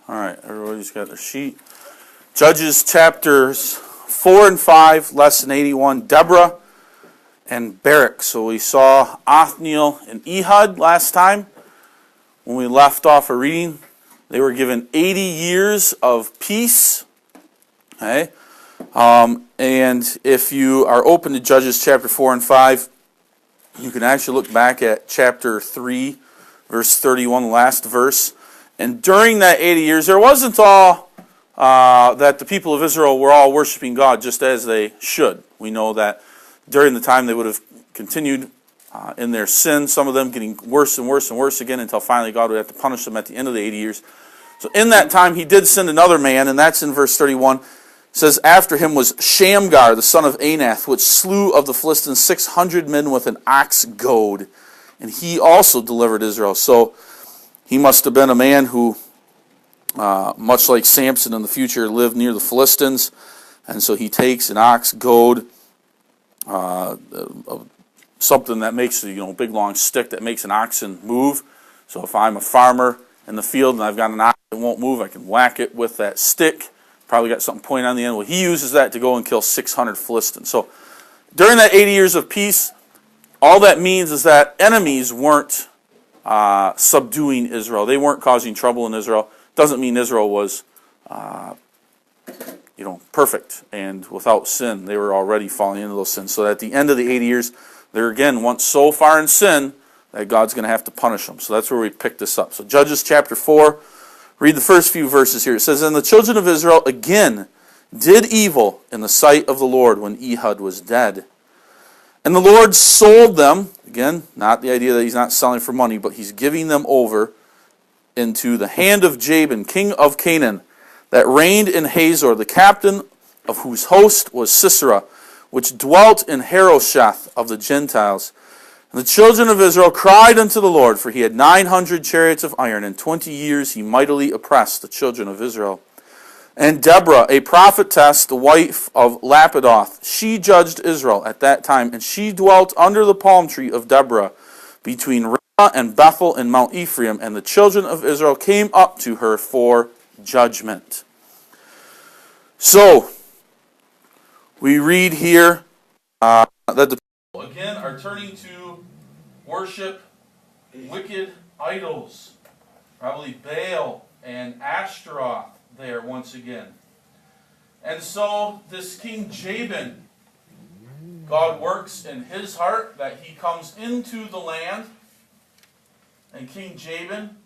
All right, everybody's got their sheet. Judges chapters 4 and 5, lesson 81, Deborah and Barak. So we saw Othniel and Ehud last time. When we left off a reading, they were given 80 years of peace. Okay? And if you are open to Judges chapter 4 and 5, you can actually look back at chapter 3, verse 31, the last verse. And during that 80 years, there wasn't all that the people of Israel were all worshiping God just as they should. We know that during the time they would have continued in their sin, some of them getting worse and worse and worse again until finally God would have to punish them at the end of the 80 years. So in that time, he did send another man, and that's in verse 31. It says, after him was Shamgar, the son of Anath, which slew of the Philistines 600 men with an ox goad. And he also delivered Israel. So he must have been a man who, much like Samson in the future, lived near the Philistines. And so he takes an ox goad, something that makes a big long stick that makes an oxen move. So if I'm a farmer in the field and I've got an ox that won't move, I can whack it with that stick. Probably got something pointed on the end. Well, he uses that to go and kill 600 Philistines. So during that 80 years of peace, all that means is that enemies weren't subduing Israel. They weren't causing trouble in Israel. Doesn't mean Israel was, perfect and without sin. They were already falling into those sins. So at the end of the 80 years, they're again once so far in sin that God's going to have to punish them. So that's where we pick this up. So Judges chapter 4, read the first few verses here. It says, and the children of Israel again did evil in the sight of the Lord when Ehud was dead. And the Lord sold them, again, not the idea that he's not selling for money, but he's giving them over into the hand of Jabin, king of Canaan, that reigned in Hazor, the captain of whose host was Sisera, which dwelt in Harosheth of the Gentiles. And the children of Israel cried unto the Lord, for he had 900 chariots of iron, and 20 years he mightily oppressed the children of Israel. And Deborah, a prophetess, the wife of Lapidoth, she judged Israel at that time, and she dwelt under the palm tree of Deborah, between Ramah and Bethel and Mount Ephraim, and the children of Israel came up to her for judgment. So, we read here that the people again are turning to worship wicked idols, probably Baal and Ashtaroth there once again. And so this King Jabin, God works in his heart that he comes into the land, and King Jabin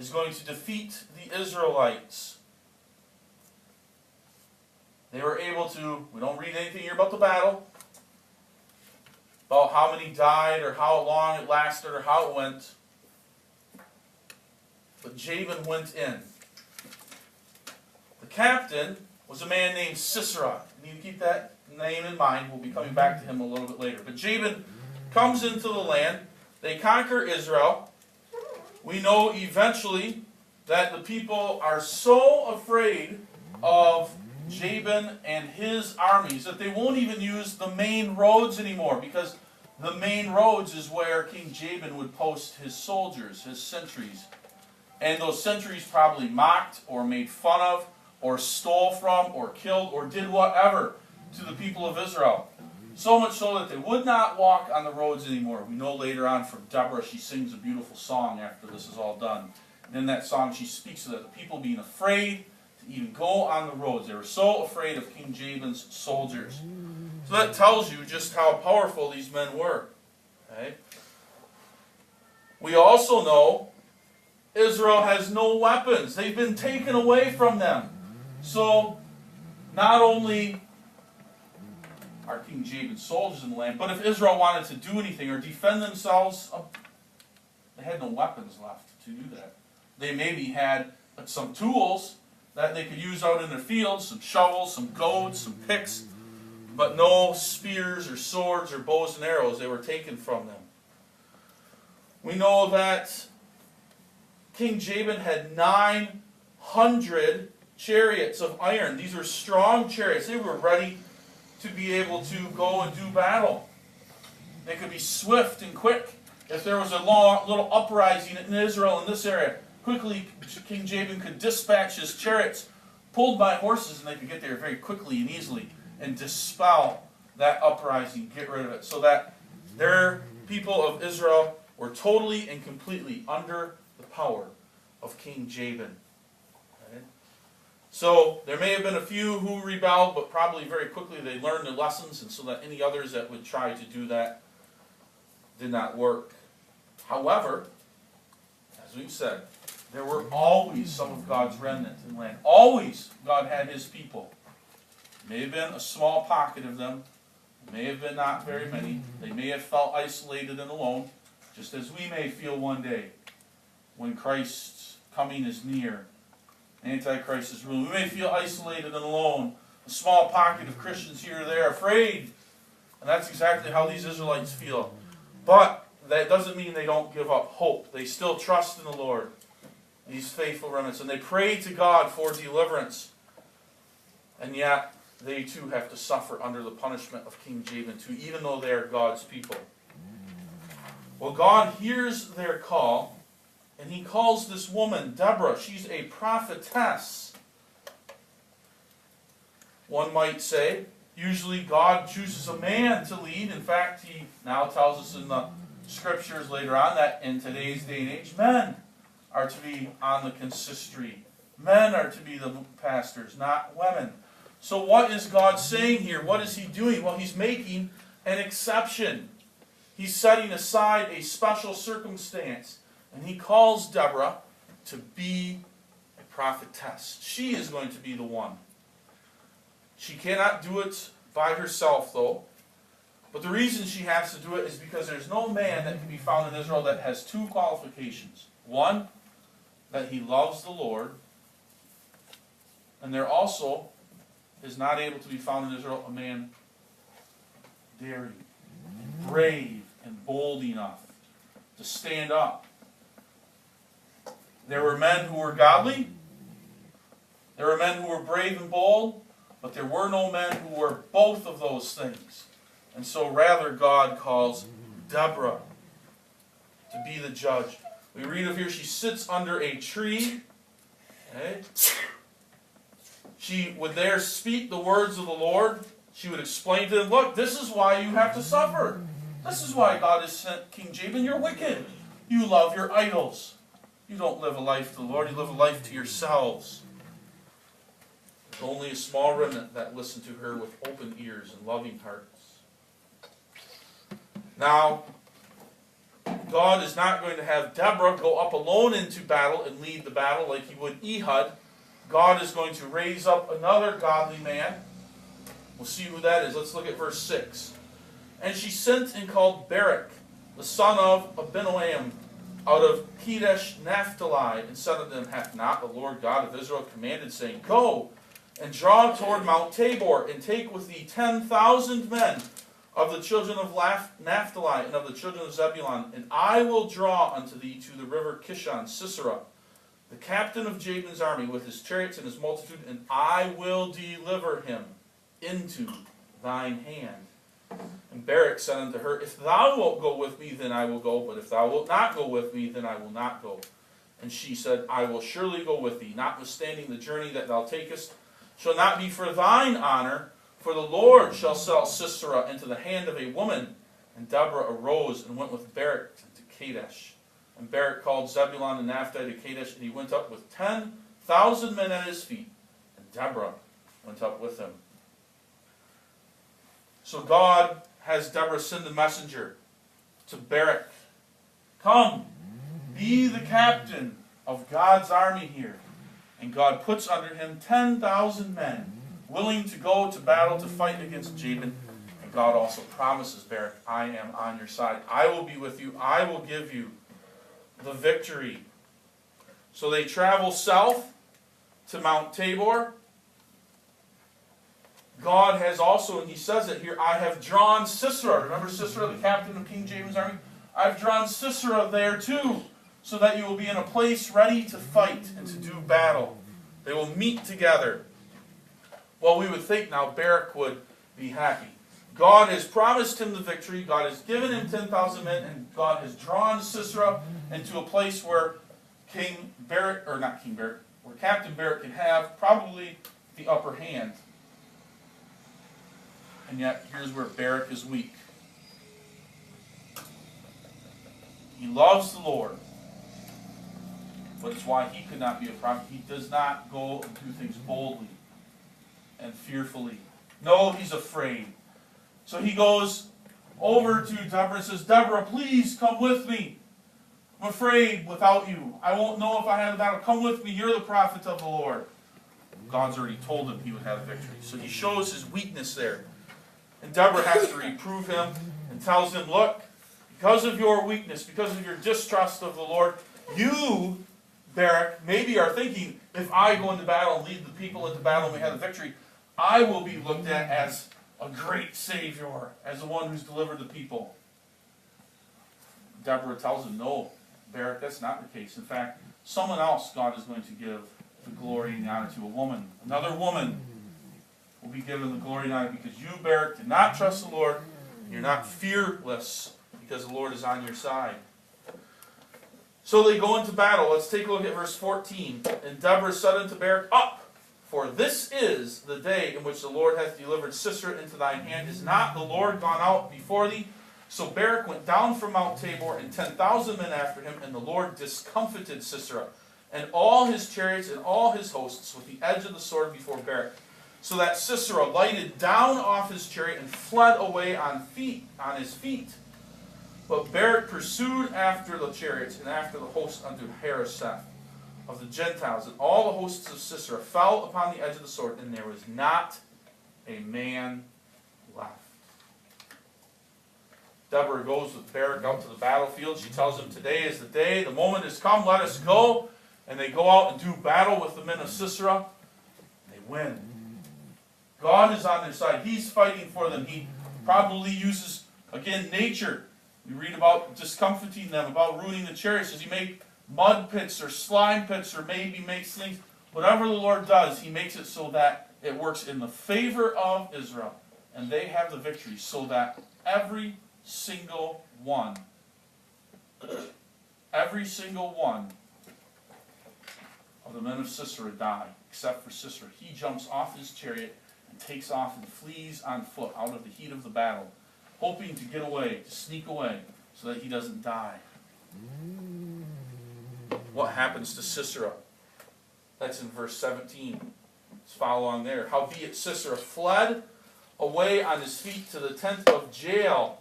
is going to defeat the Israelites. They were able to, we don't read anything here about the battle, about how many died or how long it lasted or how it went. But Jabin went in. The captain was a man named Sisera. You need to keep that name in mind. We'll be coming back to him a little bit later. But Jabin comes into the land. They conquer Israel. We know eventually that the people are so afraid of Jabin and his armies that they won't even use the main roads anymore, because the main roads is where King Jabin would post his soldiers, his sentries. And those sentries probably mocked or made fun of or stole from or killed or did whatever to the people of Israel. So much so that they would not walk on the roads anymore. We know later on from Deborah, she sings a beautiful song after this is all done. And in that song she speaks of the people being afraid to even go on the roads. They were so afraid of King Jabin's soldiers. So that tells you just how powerful these men were. Okay? We also know Israel has no weapons. They've been taken away from them. So not only are King Jabin's soldiers in the land, but if Israel wanted to do anything or defend themselves, they had no weapons left to do that. They maybe had some tools that they could use out in their fields, some shovels, some goads, some picks, but no spears or swords or bows and arrows. They were taken from them. We know that King Jabin had 900 chariots of iron. These were strong chariots. They were ready to be able to go and do battle. They could be swift and quick. If there was a little uprising in Israel in this area, quickly King Jabin could dispatch his chariots pulled by horses, and they could get there very quickly and easily and dispel that uprising, get rid of it, so that their people of Israel were totally and completely under the power of King Jabin. Okay? So there may have been a few who rebelled, but probably very quickly they learned their lessons, and so that any others that would try to do that did not work. However, as we've said, there were always some of God's remnant in the land. Always God had his people. May have been a small pocket of them. May have been not very many. They may have felt isolated and alone, just as we may feel one day when Christ's coming is near. Antichrist is ruling. We may feel isolated and alone. A small pocket of Christians here or there, afraid. And that's exactly how these Israelites feel. But that doesn't mean they don't give up hope. They still trust in the Lord, these faithful remnants, and they pray to God for deliverance. And yet, they too have to suffer under the punishment of King Jabin too, even though they are God's people. Well, God hears their call, and he calls this woman, Deborah. She's a prophetess. One might say, usually God chooses a man to lead. In fact, he now tells us in the scriptures later on that in today's day and age, men are to be on the consistory. Men are to be the pastors, not women. So what is God saying here? What is he doing? Well, he's making an exception. He's setting aside a special circumstance. And he calls Deborah to be a prophetess. She is going to be the one. She cannot do it by herself, though. But the reason she has to do it is because there's no man that can be found in Israel that has two qualifications. One, that he loves the Lord. And there also is not able to be found in Israel a man daring, and brave, and bold enough to stand up. There were men who were godly. There were men who were brave and bold. But there were no men who were both of those things. And so rather God calls Deborah to be the judge. We read of here, she sits under a tree. Okay? She would there speak the words of the Lord. She would explain to them, look, this is why you have to suffer. This is why God has sent King Jabin. You're wicked. You love your idols. You don't live a life to the Lord. You live a life to yourselves. There's only a small remnant that listen to her with open ears and loving hearts. Now, God is not going to have Deborah go up alone into battle and lead the battle like he would Ehud. God is going to raise up another godly man. We'll see who that is. Let's look at verse 6. And she sent and called Barak, the son of Abinoam, out of Kedesh Naphtali, and said unto them, hath not the Lord God of Israel commanded, saying, go and draw toward Mount Tabor, and take with thee 10,000 men of the children of Naphtali and of the children of Zebulun, and I will draw unto thee to the river Kishon, Sisera, the captain of Jabin's army, with his chariots and his multitude, and I will deliver him into thine hand. And Barak said unto her, if thou wilt go with me, then I will go, but if thou wilt not go with me, then I will not go. And she said, I will surely go with thee, notwithstanding the journey that thou takest shall not be for thine honor, for the Lord shall sell Sisera into the hand of a woman. And Deborah arose and went with Barak to Kadesh. And Barak called Zebulun and Naphtali to Kadesh, and he went up with 10,000 men at his feet. And Deborah went up with him. So God has Deborah send a messenger to Barak. Come, be the captain of God's army here. And God puts under him 10,000 men willing to go to battle to fight against Jabin. And God also promises Barak, I am on your side. I will be with you. I will give you the victory. So they travel south to Mount Tabor. God has also, and he says it here, I have drawn Sisera. Remember Sisera, the captain of King Jabin's army? I've drawn Sisera there too, so that you will be in a place ready to fight and to do battle. They will meet together. Well, we would think now Barak would be happy. God has promised him the victory. God has given him 10,000 men, and God has drawn Sisera into a place where King Barak, or not King Barak, where Captain Barak can have probably the upper hand. And yet, here's where Barak is weak. He loves the Lord, but it's why he could not be a prophet. He does not go and do things boldly and fearfully. No, he's afraid. So he goes over to Deborah and says, Deborah, please come with me. I'm afraid without you. I won't know if I have the battle. Come with me. You're the prophet of the Lord. God's already told him he would have victory. So he shows his weakness there. And Deborah has to reprove him and tells him, look, because of your weakness, because of your distrust of the Lord, you, Barak, maybe are thinking, if I go into battle and lead the people into battle and we have the victory, I will be looked at as a great Savior, as the one who's delivered the people. Deborah tells him, no, Barak, that's not the case. In fact, someone else God is going to give the glory and the honor to, a woman. Another woman will be given the glory and honor because you, Barak, did not trust the Lord. You're not fearless because the Lord is on your side. So they go into battle. Let's take a look at verse 14. And Deborah said unto Barak, Up! For this is the day in which the Lord hath delivered Sisera into thine hand. Is not the Lord gone out before thee? So Barak went down from Mount Tabor, and 10,000 men after him, and the Lord discomfited Sisera, and all his chariots and all his hosts with the edge of the sword before Barak, so that Sisera lighted down off his chariot and fled away on his feet. But Barak pursued after the chariots and after the host unto Hareseth of the Gentiles, and all the hosts of Sisera fell upon the edge of the sword, and there was not a man left. Deborah goes with Barak out to the battlefield. She tells him, today is the day, the moment has come, let us go. And they go out and do battle with the men of Sisera. They win. God is on their side. He's fighting for them. He probably uses, again, nature. We read about discomfiting them, about ruining the chariots. Does he make mud pits or slime pits, or maybe makes things? Whatever the Lord does, he makes it so that it works in the favor of Israel. And they have the victory, so that every single one of the men of Sisera die, except for Sisera. He jumps off his chariot and takes off and flees on foot out of the heat of the battle, hoping to get away, to sneak away, so that he doesn't die. What happens to Sisera? That's in verse 17. Let's follow on there. Howbeit Sisera fled away on his feet to the tent of Jael,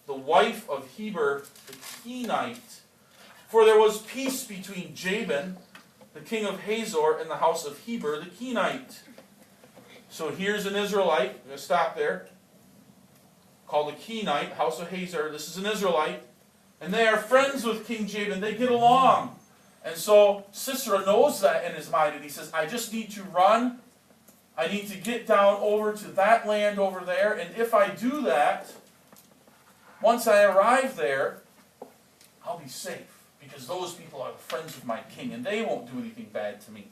the wife of Heber the Kenite. For there was peace between Jabin, the king of Hazor, and the house of Heber the Kenite. So here's an Israelite, I'm going to stop there, called the Kenite, house of Hazor. This is an Israelite, and they are friends with King Jabin. They get along. And so Sisera knows that in his mind, and he says, I just need to run. I need to get down over to that land over there, and if I do that, once I arrive there, I'll be safe, because those people are the friends of my king, and they won't do anything bad to me.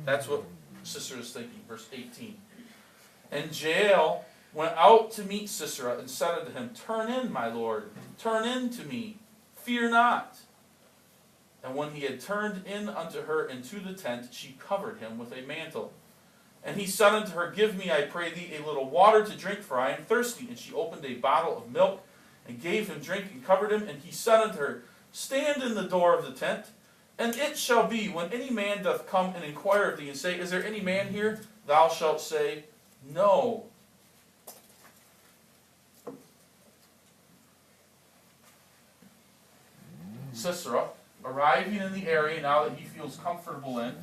That's what Sisera is thinking, verse 18. And Jael went out to meet Sisera, and said unto him, Turn in, my lord, turn in to me, fear not. And when he had turned in unto her into the tent, she covered him with a mantle. And he said unto her, Give me, I pray thee, a little water to drink, for I am thirsty. And she opened a bottle of milk, and gave him drink, and covered him. And he said unto her, Stand in the door of the tent, and it shall be, when any man doth come and inquire of thee, and say, Is there any man here? Thou shalt say, No. Sisera, arriving in the area now that he feels comfortable in,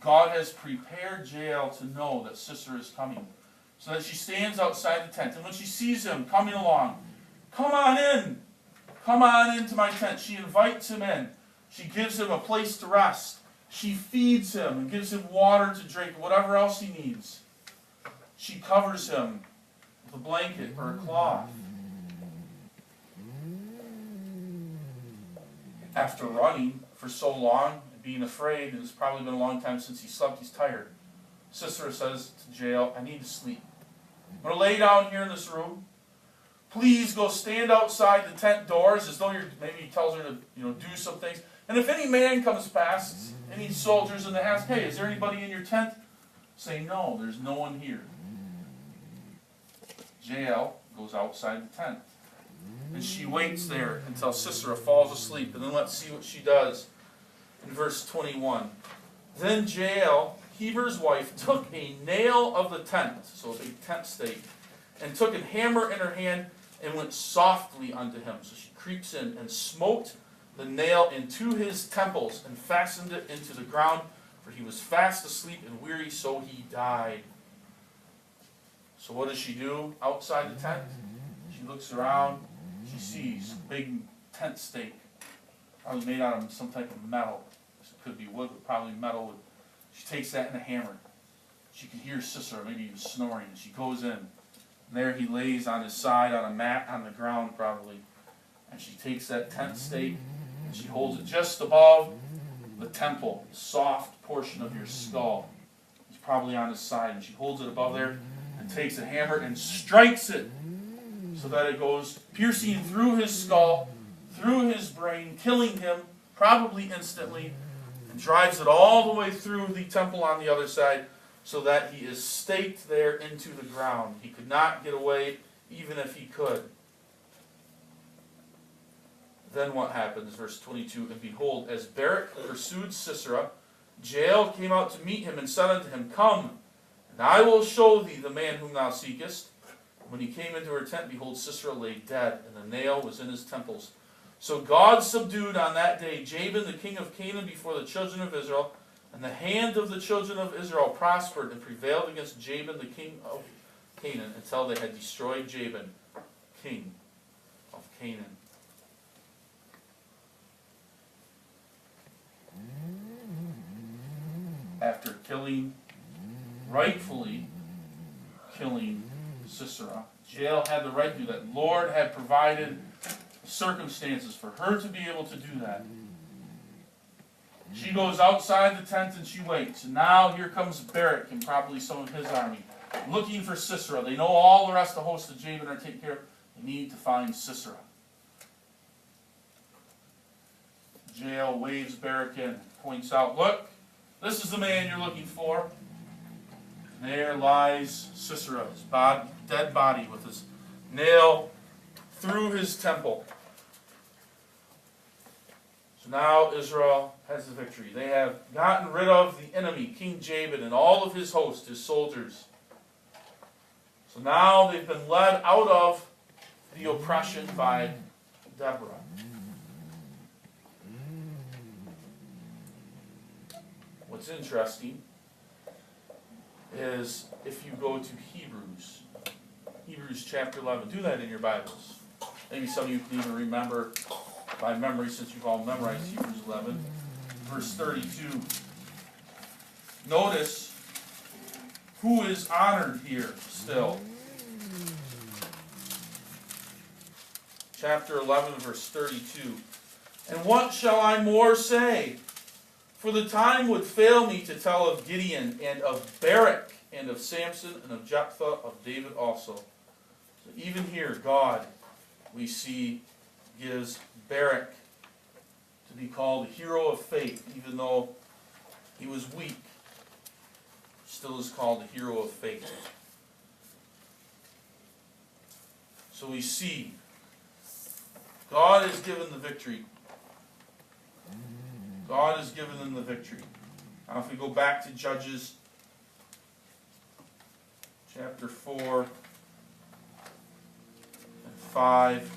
God has prepared Jael to know that Sisera is coming, so that she stands outside the tent. And when she sees him coming along, come on in. Come on into my tent. She invites him in. She gives him a place to rest. She feeds him and gives him water to drink, whatever else he needs. She covers him with a blanket or a cloth. After running for so long, and being afraid, and it's probably been a long time since he slept, he's tired. Sisera says to Jael, I need to sleep. I'm going to lay down here in this room. please go stand outside the tent doors, as though maybe he tells her to, do some things. And if any man comes past, any soldiers, and they ask, hey, is there anybody in your tent? Say, no, there's no one here. Jael goes outside the tent. And she waits there until Sisera falls asleep. And then let's see what she does in verse 21. Then Jael, Heber's wife, took a nail of the tent, so a big tent stake, and took a hammer in her hand and went softly unto him. So she creeps in and smote the nail into his temples and fastened it into the ground, for he was fast asleep and weary, so he died. So what does she do outside the tent? She looks around. She sees a big tent stake, probably made out of some type of metal. It could be wood, but probably metal. She takes that and a hammer. She can hear Sisera, maybe he was snoring. She goes in. And there he lays on his side on a mat on the ground probably. And she takes that tent stake and she holds it just above the temple, the soft portion of your skull. He's probably on his side. And she holds it above there and takes a hammer and strikes it so that it goes piercing through his skull, through his brain, killing him probably instantly, and drives it all the way through the temple on the other side so that he is staked there into the ground. He could not get away even if he could. Then what happens? Verse 22, and behold, as Barak pursued Sisera, Jael came out to meet him and said unto him, Come, and I will show thee the man whom thou seekest. When he came into her tent, behold, Sisera lay dead, and the nail was in his temples. So God subdued on that day Jabin the king of Canaan before the children of Israel, and the hand of the children of Israel prospered and prevailed against Jabin the king of Canaan until they had destroyed Jabin, king of Canaan. After rightfully killing Sisera, Jael had the right to do that. The Lord had provided circumstances for her to be able to do that. She goes outside the tent and she waits. And now here comes Barak and probably some of his army, looking for Sisera. They know all the rest of the host of Jabin are taken care of. They need to find Sisera. Jael waves Barak in, points out, look, this is the man you're looking for. And there lies Sisera, his dead body with his nail through his temple. So now Israel has the victory. They have gotten rid of the enemy, King Jabin, and all of his host, his soldiers. So now they've been led out of the oppression by Deborah. What's interesting is if you go to Hebrews chapter 11, do that in your Bibles. Maybe some of you can even remember by memory, since you've all memorized Hebrews 11, verse 32. Notice who is honored here still. Chapter 11, verse 32. And what shall I more say? For the time would fail me to tell of Gideon, and of Barak, and of Samson, and of Jephthah, of David also. So even here, God, we see, gives Barak to be called a hero of faith, even though he was weak. Still is called a hero of faith. So we see, God has given the victory. God has given them the victory. Now if we go back to Judges chapter 4 and 5,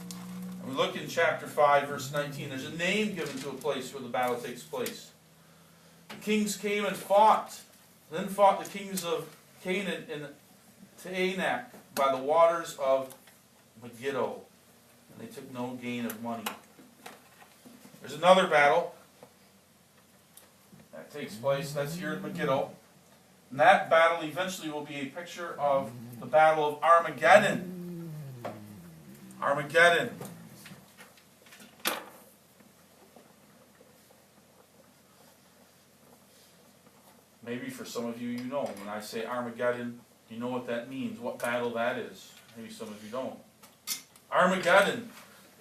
and we look in chapter 5, verse 19, there's a name given to a place where the battle takes place. The kings came and fought. Then fought the kings of Canaan in Taanach by the waters of Megiddo. And they took no gain of money. There's another battle that takes place. That's here at Megiddo. And that battle eventually will be a picture of the Battle of Armageddon. Armageddon. Maybe for some of you, you know. When I say Armageddon, you know what that means, what battle that is. Maybe some of you don't. Armageddon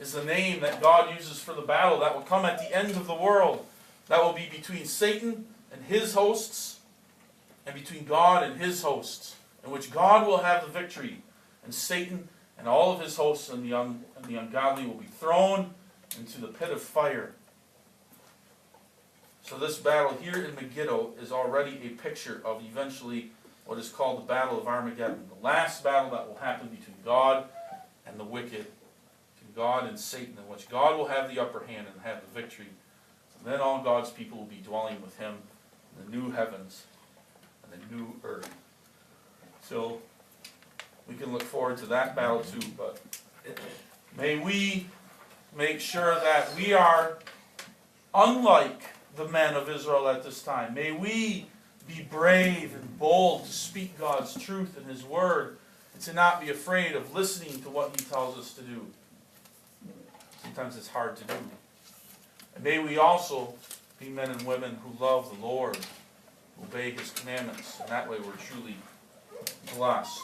is the name that God uses for the battle that will come at the end of the world. That will be between Satan and his hosts, and between God and his hosts, in which God will have the victory, and Satan and all of his hosts and the ungodly will be thrown into the pit of fire. So this battle here in Megiddo is already a picture of eventually what is called the Battle of Armageddon, the last battle that will happen between God and the wicked, between God and Satan, in which God will have the upper hand and have the victory. And then all God's people will be dwelling with him in the new heavens and the new earth. So we can look forward to that battle too, but may we make sure that we are unlike the men of Israel at this time. May we be brave and bold to speak God's truth in his word, and to not be afraid of listening to what he tells us to do. Sometimes it's hard to do. And may we also be men and women who love the Lord, obey his commandments, and that way we're truly blessed.